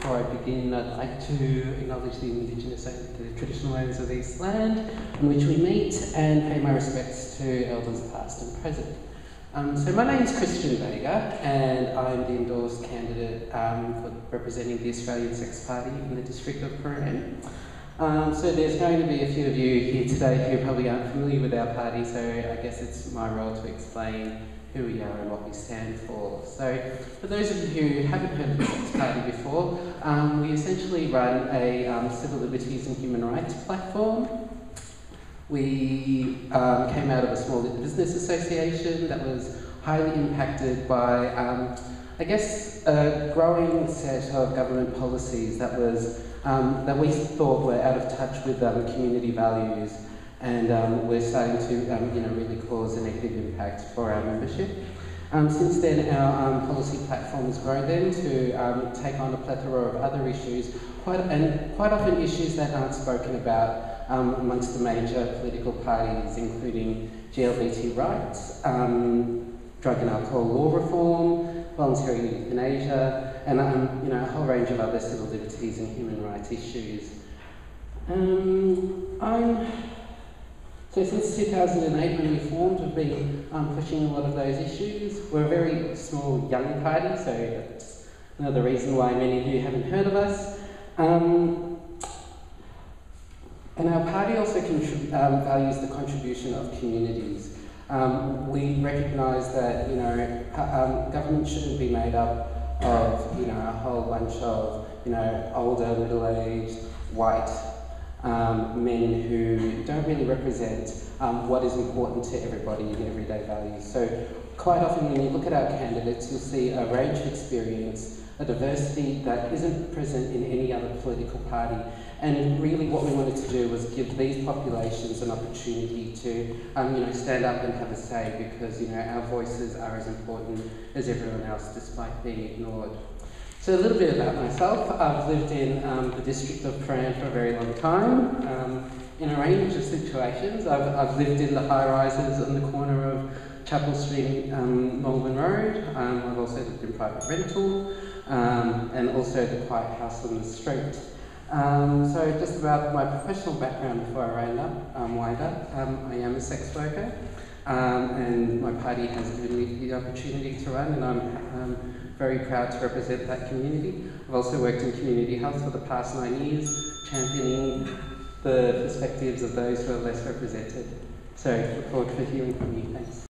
Before I begin, I'd like to acknowledge the Indigenous and the traditional owners of this land on which we meet and pay my respects to elders past and present. So my name is Christian Vega and I'm the endorsed candidate for representing the Australian Sex Party in the district of Prahran. So there's going to be a few of you here today who probably aren't familiar with our party, so I guess it's my role to explain who we are and what we stand for. So for those of you who haven't heard of the Sex Party before, we essentially run a civil liberties and human rights platform. We came out of a small business association that was highly impacted by, I guess, a growing set of government policies that we thought were out of touch with community values, and we're starting to really cause a negative impact for our membership. Since then, our policy platform has grown then to take on a plethora of other issues, quite often issues that aren't spoken about amongst the major political parties, including LGBT rights, drug and alcohol law reform, voluntary euthanasia, and a whole range of other civil liberties and human rights issues. So since 2008 when we formed, we've been pushing a lot of those issues. We're a very small young party, so that's another reason why many of you haven't heard of us. And our party also values the contribution of communities. We recognise that government shouldn't be made up of a whole bunch of older, middle-aged, white men who don't really represent what is important to everybody in everyday values. So quite often when you look at our candidates, you'll see a range of experience, a diversity that isn't present in any other political party. And really what we wanted to do was give these populations an opportunity to stand up and have a say, because our voices are as important as everyone else despite being ignored. So a little bit about myself. I've lived in the district of Prahran for a very long time, in a range of situations. I've lived in the high-rises on the corner of Chapel Street and Malvern Road. I've also lived in private rental, and also the quiet house on the street. So just about my professional background before I wind up. I am a sex worker, and my party has given me the opportunity to run, and I'm very proud to represent that community. I've also worked in community health for the past 9 years, championing the perspectives of those who are less represented. So look forward to hearing from you. Thanks.